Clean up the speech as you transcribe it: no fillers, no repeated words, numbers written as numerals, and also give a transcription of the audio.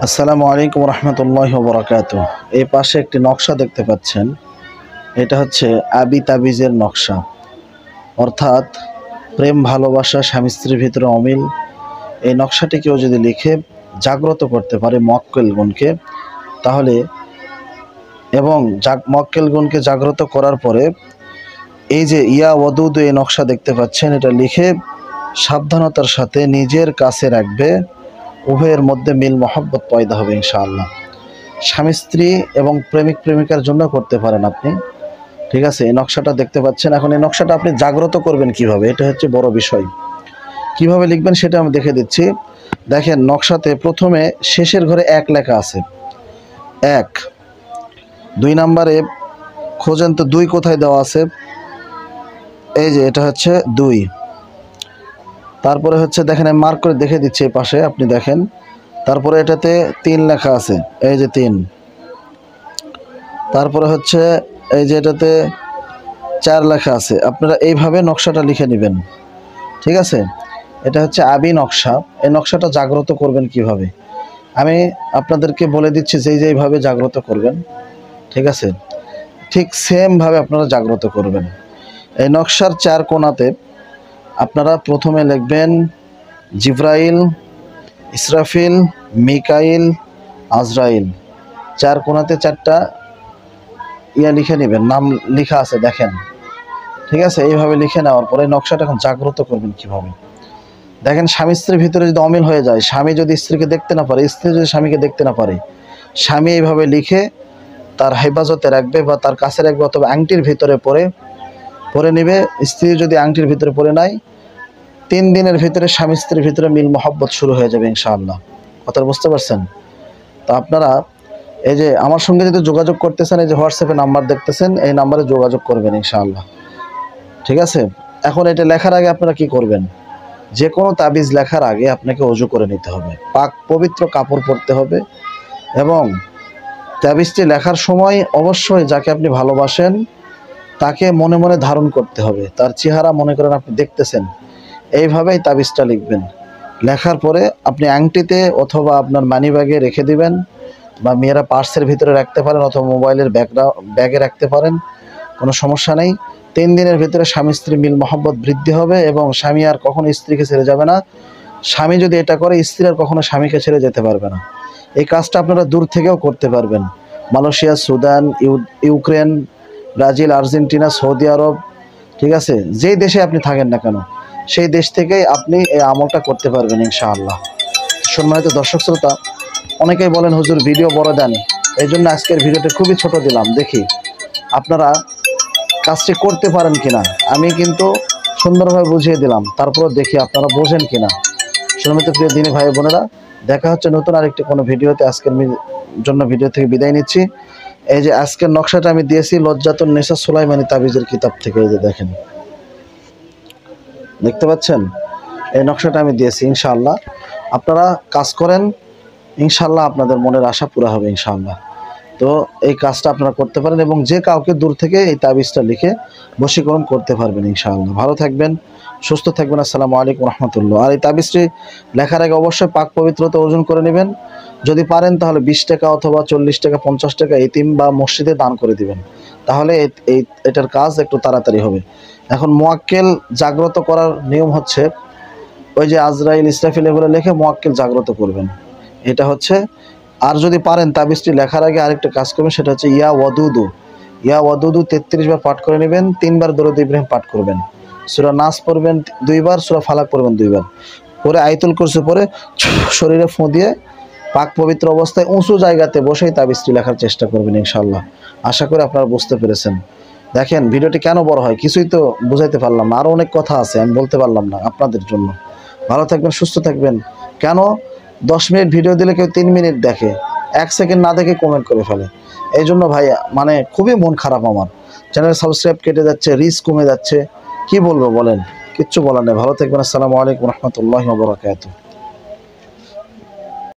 আসসালামু আলাইকুম রহমতুল্লাহি ওয়া বারাকাতুহু। এই পাশে একটি নকশা দেখতে পাচ্ছেন, এটা হচ্ছে আবি তাবিজের নকশা, অর্থাৎ প্রেম ভালোবাসা স্বামী স্ত্রীর ভিতরে অমিল। এই নকশাটি কেউ যদি লিখে জাগ্রত করতে পারে মুয়াক্কিল গুণকে, তাহলে এবং মুয়াক্কিল গুণকে জাগ্রত করার পরে এই যে ইয়া ওয়াদুদ এই নকশা দেখতে পাচ্ছেন, এটা লিখে সাবধানতার সাথে নিজের কাছে রাখবে, উভয়ের মধ্যে মিল মহব্বত পয়দা হবে ইনশাআল্লাহ। স্বামী স্ত্রী এবং প্রেমিক প্রেমিকার জন্য করতে পারেন আপনি, ঠিক আছে। এই নকশাটা দেখতে পাচ্ছেন। এখন এই নকশাটা আপনি জাগ্রত করবেন কিভাবে, এটা হচ্ছে বড় বিষয়। কিভাবে লিখবেন সেটা আমি দেখে দিচ্ছি। দেখেন, নকশাতে প্রথমে শেষের ঘরে এক লেখা আছে, এক। 2 নম্বরে খোঁজেন তো 2 কোথায় দেওয়া আছে, এই যে এটা হচ্ছে 2। তারপরে হচ্ছে দেখেন, আমি মার্ক করে দেখে দিচ্ছি এই পাশে, আপনি দেখেন। তারপরে এটাতে 3 লেখা আছে, এই যে 3। তারপরে হচ্ছে এই যে এটাতে 4 লেখা আছে। আপনারা এইভাবে নকশাটা লিখে নেবেন, ঠিক আছে। এটা হচ্ছে আবি নকশা। এই নকশাটা জাগ্রত করবেন কিভাবে আমি আপনাদেরকে বলে দিচ্ছি, যেইভাবে জাগ্রত করবেন, ঠিক আছে, ঠিক সেমভাবে আপনারা জাগ্রত করবেন। এই নকশার 4 কোণাতে আপনারা প্রথমে লিখবেন জিব্রাইল, ইসরাফিল, মিকাইল, আজরাইল। 4 কোণাতে 4টা লিখে নেবেন, নাম লেখা আছে দেখেন, ঠিক আছে। এইভাবে লিখে নেওয়ার পরে নকশাটা এখন জাগ্রত করবেন কিভাবে দেখেন। স্বামী স্ত্রীর ভিতরে যদি অমিল হয়ে যায়, স্বামী যদি স্ত্রীকে দেখতে না পারে, স্ত্রী যদি স্বামীকে দেখতে না পারে, স্বামী এইভাবে লিখে তার হেফাজতে রাখবে বা তার কাছে রাখবে, অথবা আংটির ভিতরে পরে নেবে। স্ত্রী যদি আংটির ভিতরে পরে নাই, 3 দিনের ভিতরে স্বামী স্ত্রীর ভিতরে মিল মহব্বত শুরু হয়ে যাবে ইনশাআল্লাহ। কথা বুঝতে পারছেন? তো আপনারা এই যে আমার সঙ্গে যদি যোগাযোগ করতেছেন, এই যে হোয়াটসঅ্যাপে নাম্বার দেখতেছেন, এই নাম্বারে যোগাযোগ করবেন ইনশাআল্লাহ, ঠিক আছে। এখন এটা লেখার আগে আপনারা কি করবেন, যে কোনো তাবিজ লেখার আগে আপনাকে ওযু করে নিতে হবে, পাক পবিত্র কাপড় পরতে হবে, এবং তাবিজটি লেখার সময় অবশ্যই যাকে আপনি ভালোবাসেন তাকে মনে মনে ধারণ করতে হবে, তার চেহারা মনে করেন আপনি দেখতেছেন, এইভাবেই তাবিজটা লিখবেন। লেখার পরে আপনি আংটিতে অথবা আপনার মানি ব্যাগে রেখে দিবেন, বা মেয়েরা পার্সের ভিতরে রাখতে পারেন, অথবা মোবাইলের ব্যাগে রাখতে পারেন, কোনো সমস্যা নেই। 3 দিনের ভিতরে স্বামী স্ত্রী মিল মহব্বত বৃদ্ধি হবে, এবং স্বামী আর কখনো স্ত্রীকে ছেড়ে যাবে না। স্বামী যদি এটা করে, স্ত্রী আর কখনো স্বামীকে ছেড়ে যেতে পারবে না। এই কাজটা আপনারা দূর থেকেও করতে পারবেন। Malaysia, Sudan, Ukraine, Brazil, Argentina, Saudi Arab, ঠিক আছে, যেই দেশে আপনি থাকেন না কেন, সেই দেশ থেকেই আপনি এই আমলটা করতে পারবেন ইনশাআল্লাহ। সম্মানিত দর্শক শ্রোতা, অনেকেই বলেন হুজুর ভিডিও বড় দেন, এই জন্য আজকের ভিডিওটা খুবই ছোট দিলাম। দেখি আপনারা কাজটি করতে পারেন কিনা। আমি কিন্তু সুন্দরভাবে বুঝিয়ে দিলাম, তারপর দেখি আপনারা বোঝেন কিনা। সম্মানিত প্রিয় দিনী ভাই বোনেরা, দেখা হচ্ছে নতুন আরেকটি কোনো ভিডিওতে। আজকের জন্য ভিডিও থেকে বিদায় নিচ্ছি। এই যে আজকের নকশাটা আমি দিয়েছি লজ্জাতুন নেসা সুলাইমানি তাবিজের কিতাব থেকে, এই যে দেখেন, দেখতে পাচ্ছেন, এই নকশাটা আমি দিয়েছি। ইনশাআল্লাহ আপনারা কাজ করেন, ইনশাআল্লাহ আপনাদের মনের আশা পুরা হবে ইনশাআল্লাহ। তো এই কাজটা আপনারা করতে পারেন, এবং যে কাউকে দূর থেকে এই তাবিজটা লিখে বশীকরণ করতে পারবেন ইনশাআল্লাহ। ভালো থাকবেন, সুস্থ থাকবেন। আসসালামু আলাইকুম রহমতুল্লাহ। আর এই তাবিজটি লেখার আগে অবশ্যই পাক পবিত্রতা ওজন করে নেবেন। যদি পারেন তাহলে 20 টাকা অথবা 40 টাকা, 50 টাকা এতিম বা মসজিদে দান করে দিবেন, তাহলে এটার কাজ একটু তাড়াতাড়ি হবে। এখন মুয়াক্কিল জাগ্রত করার নিয়ম হচ্ছে, ওই যে আজরাইল, ইসরাফিল এগুলো লিখে মুয়াক্কিল জাগ্রত করবেন, এটা হচ্ছে। আর যদি পারেন তাবিজটি লেখার আগে আরেকটা কাজ করবেন, সেটা হচ্ছে ইয়া ওয়াদুদু 33 বার পাঠ করে নেবেন, 3 বার দরুদ ইব্রাহিম পাঠ করবেন, সূরা নাস পড়বেন 2 বার, সূরা ফালাক পড়বেন 2 বার, পরে আয়াতুল কুরসি পরে শরীরে ফু দিয়ে পাক পবিত্র অবস্থায় উঁচু জায়গাতে বসেই তাবিজটি লেখার চেষ্টা করবেন ইনশাআল্লাহ। আশা করি আপনারা বুঝতে পেরেছেন। দেখেন ভিডিওটি কেন বড় হয়, কিছুই তো বুঝাইতে পারলাম না, আরও অনেক কথা আছে আমি বলতে পারলাম না আপনাদের জন্য। ভালো থাকবেন, সুস্থ থাকবেন। কেন 10 মিনিট ভিডিও দিলে কেউ 3 মিনিট দেখে, 1 সেকেন্ড না দেখে কমেন্ট করে ফেলে। এই জন্য ভাই মানে খুবই মন খারাপ আমার। চ্যানেল সাবস্ক্রাইব কেটে যাচ্ছে, রিচ কমে যাচ্ছে, কি বলবো বলেন, কিচ্ছু বলার নেই। ভালো থাকবেন। আসসালামু আলাইকুম রহমতুল্লাহি ওয়া বারাকাতুহু।